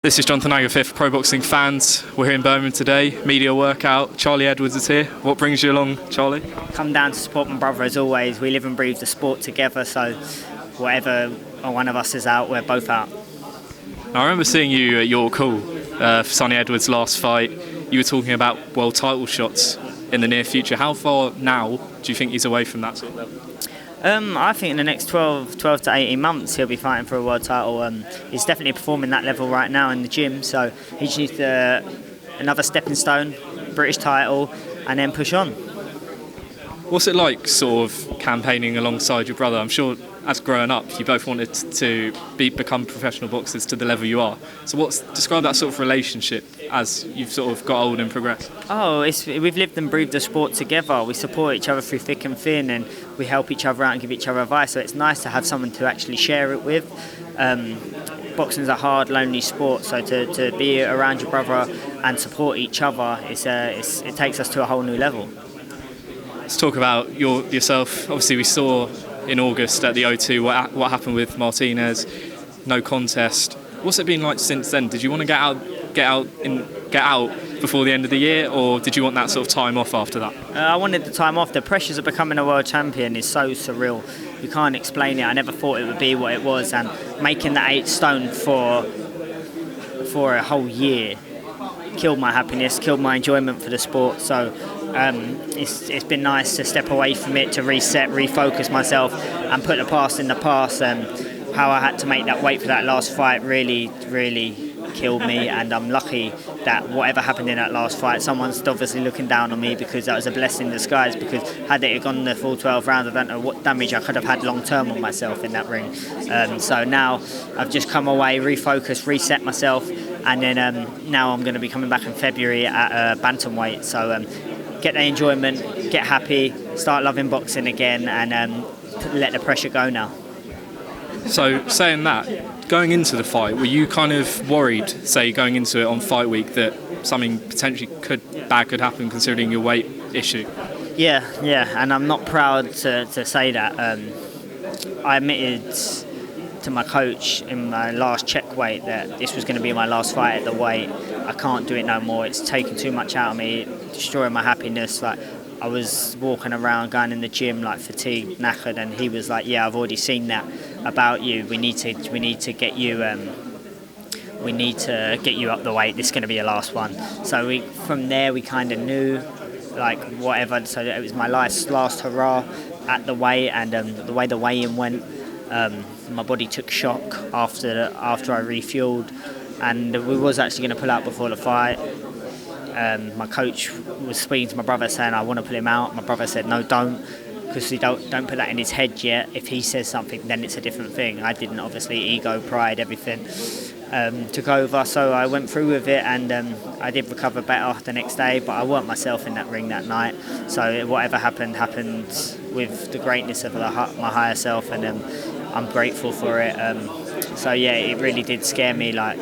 This is Jonathan Agatha for Pro Boxing Fans. We're here in Birmingham today, media workout. Charlie Edwards is here. What brings you along, Charlie? Come down to support my brother as always. We live and breathe the sport together, so whatever one of us is out, we're both out. Now, I remember seeing you at York Hall for Sonny Edwards' last fight. You were talking about world title shots in the near future. How far now do you think he's away from that sort of level? I think in the next 12 to 18 months he'll be fighting for a world title. He's definitely performing that level right now in the gym, so he just needs another stepping stone, British title, and then push on. What's it like sort of campaigning alongside your brother? I'm sure as growing up you both wanted to become professional boxers to the level you are. So describe that sort of relationship as you've sort of got old and progressed? We've lived and breathed the sport together. We support each other through thick and thin, and we help each other out and give each other advice. So it's nice to have someone to actually share it with. Boxing's a hard, lonely sport, so to be around your brother and support each other, it takes us to a whole new level. Let's talk about yourself. Obviously, we saw in August at the O2 what happened with Martinez. No contest. What's it been like since then? Did you want to get out before the end of the year, or did you want that sort of time off after that? I wanted the time off. The pressures of becoming a world champion is so surreal. You can't explain it. I never thought it would be what it was, and making that 8 stone for a whole year killed my happiness, killed my enjoyment for the sport. So it's been nice to step away from it, to reset, refocus myself, and put the past in the past. How I had to make that weight for that last fight really killed me, and I'm lucky that whatever happened in that last fight, someone's obviously looking down on me, because that was a blessing in disguise. Because had it gone the full 12 rounds, I don't know what damage I could have had long term on myself in that ring. So now I've just come away, refocused, reset myself, and then now I'm going to be coming back in February at bantamweight. So get the enjoyment, get happy, start loving boxing again, and let the pressure go now. So saying that, going into the fight, were you kind of worried, say going into it on fight week, that something potentially bad could happen considering your weight issue? Yeah, and I'm not proud to say that. I admitted to my coach in my last check weight that this was going to be my last fight at the weight. I can't do it no more. It's taken too much out of me, destroying my happiness. Like, I was walking around, going in the gym like fatigued, knackered, and he was like, "Yeah, I've already seen that about you. We need to get you. We need to get you up the weight. This is going to be your last one." So from there we kind of knew, like whatever. So it was my last hurrah at the weight, and the way the weigh-in went, my body took shock after I refueled, and we was actually going to pull out before the fight. My coach was speaking to my brother saying, "I want to pull him out." My brother said, "No, don't, because you don't put that in his head yet. If he says something, then it's a different thing." I didn't, obviously, ego, pride, everything took over. So I went through with it, and I did recover better the next day, but I weren't myself in that ring that night. So whatever happened with the greatness of my higher self, and I'm grateful for it. So yeah, it really did scare me. Like,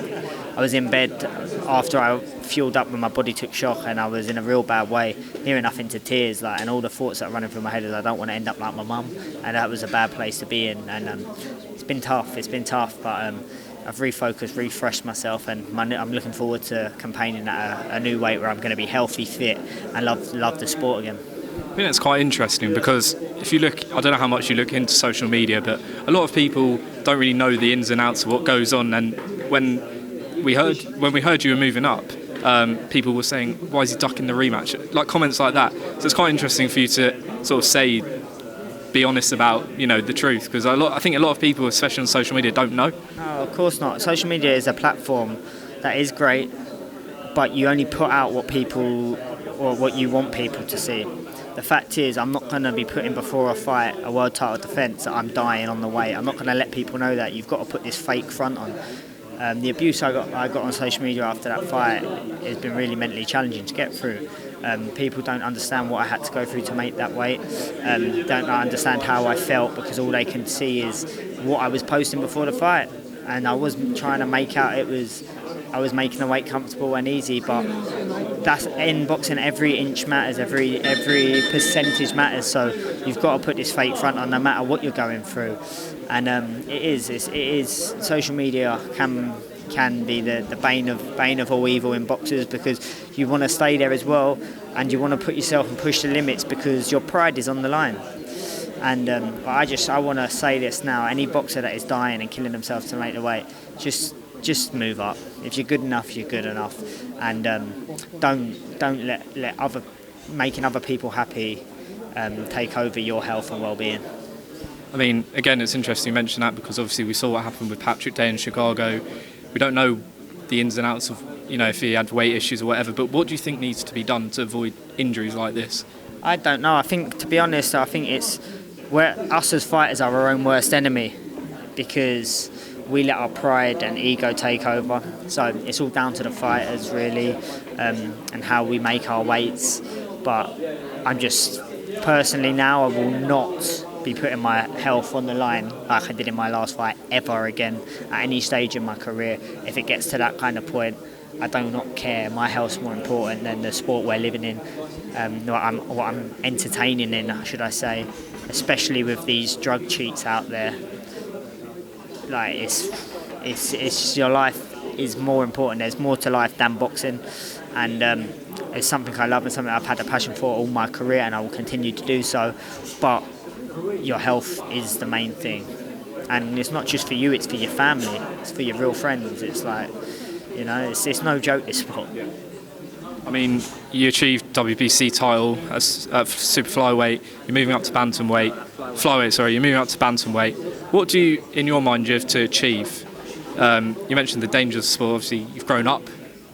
I was in bed after I fueled up when my body took shock, and I was in a real bad way, near enough into tears. Like, and all the thoughts that are running through my head is I don't want to end up like my mum, and that was a bad place to be in. And it's been tough, but I've refocused, refreshed myself, and I'm looking forward to campaigning at a new weight where I'm going to be healthy, fit, and love the sport again. I think it's quite interesting, because if you look, I don't know how much you look into social media, but a lot of people don't really know the ins and outs of what goes on. And when we heard you were moving up, people were saying, "Why is he ducking the rematch?" Like comments like that. So it's quite interesting for you to sort of be honest about, the truth, because I think a lot of people, especially on social media, don't know. No, of course not. Social media is a platform that is great, but you only put out what you want people to see. The fact is, I'm not going to be putting before a fight a world title defence that I'm dying on the way. I'm not going to let people know that. You've got to put this fake front on. The abuse I got on social media after that fight has been really mentally challenging to get through. People don't understand what I had to go through to make that weight. Don't understand how I felt, because all they can see is what I was posting before the fight. And I wasn't trying to make out I was making the weight comfortable and easy, but that's in boxing. Every inch matters, every percentage matters. So you've got to put this fake front on, no matter what you're going through. And it is social media can can be the bane of all evil in boxers, because you want to stay there as well, and you want to put yourself and push the limits because your pride is on the line. And I want to say this now: any boxer that is dying and killing themselves to make the weight, just move up. If you're good enough, you're good enough, and don't let making other people happy take over your health and well-being. I mean, again, it's interesting you mention that, because obviously we saw what happened with Patrick Day in Chicago. We don't know the ins and outs of, if he had weight issues or whatever, but what do you think needs to be done to avoid injuries like this? I don't know. I think, to be honest, it's where us as fighters are our own worst enemy, because we let our pride and ego take over. So it's all down to the fighters, really, and how we make our weights. But I'm just, personally now, I will not be putting my health on the line like I did in my last fight ever again at any stage in my career. If it gets to that kind of point, I do not care. My health's more important than the sport we're living in, what I'm entertaining in, should I say, especially with these drug cheats out there. Like, it's your life is more important. There's more to life than boxing, and it's something I love and something I've had a passion for all my career, and I will continue to do so. But your health is the main thing, and it's not just for you, it's for your family, it's for your real friends. It's like, it's no joke, this sport. I mean, you achieved WBC title at super flyweight, you're moving up to bantamweight, you're moving up to bantamweight. What do you, in your mind, you have to achieve? You mentioned the dangers of the sport, obviously you've grown up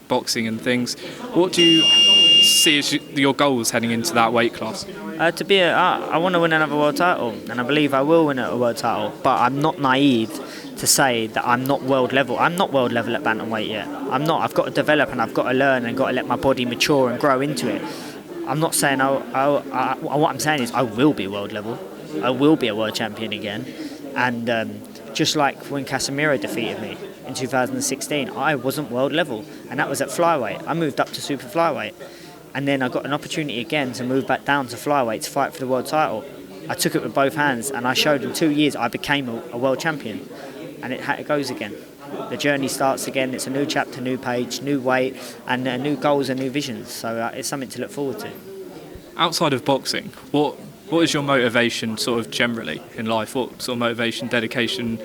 boxing and things. What do you see as your goals heading into that weight class? I want to win another world title, and I believe I will win a world title, but I'm not naive to say that I'm not world level. I'm not world level at bantamweight yet. I'm not. I've got to develop, and I've got to learn, and got to let my body mature and grow into it. I'm not saying what I'm saying is I will be world level. I will be a world champion again, and just like when Casemiro defeated me in 2016, I wasn't world level, and that was at flyweight. I moved up to super flyweight, and then I got an opportunity again to move back down to flyweight to fight for the world title. I took it with both hands, and I showed in 2 years I became a world champion, and it goes again. The journey starts again. It's a new chapter, new page, new weight, and new goals and new visions. So it's something to look forward to. Outside of boxing, what is your motivation sort of generally in life? What sort of motivation, dedication,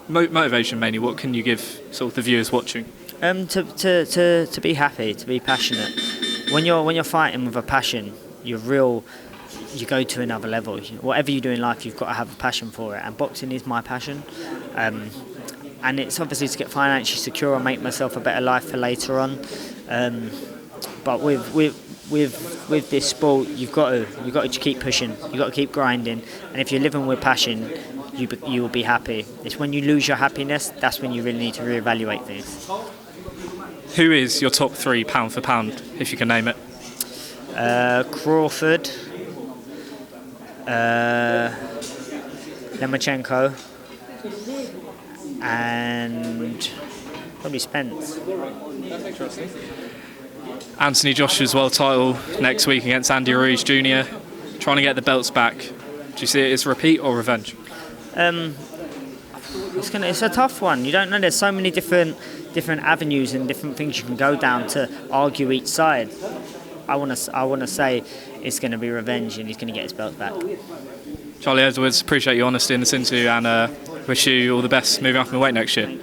motivation mainly, what can you give sort of the viewers watching? To be happy, to be passionate. When you're fighting with a passion, you go to another level. Whatever you do in life, you've got to have a passion for it, and boxing is my passion. And it's obviously to get financially secure and make myself a better life for later on. But with this sport, you've got to keep pushing. You've got to keep grinding. And if you're living with passion, you will be happy. It's when you lose your happiness, that's when you really need to reevaluate things. Who is your top 3 pound for pound, if you can name it? Crawford, Lomachenko, and probably Spence. That's interesting. Anthony Joshua's world title next week against Andy Ruiz Jr. Trying to get the belts back. Do you see it as repeat or revenge? It's a tough one. You don't know. There's so many different avenues and different things you can go down to argue each side. I want to say it's going to be revenge, and he's going to get his belt back. Charlie Edwards, appreciate your honesty in this interview, and wish you all the best moving up in the weight next year.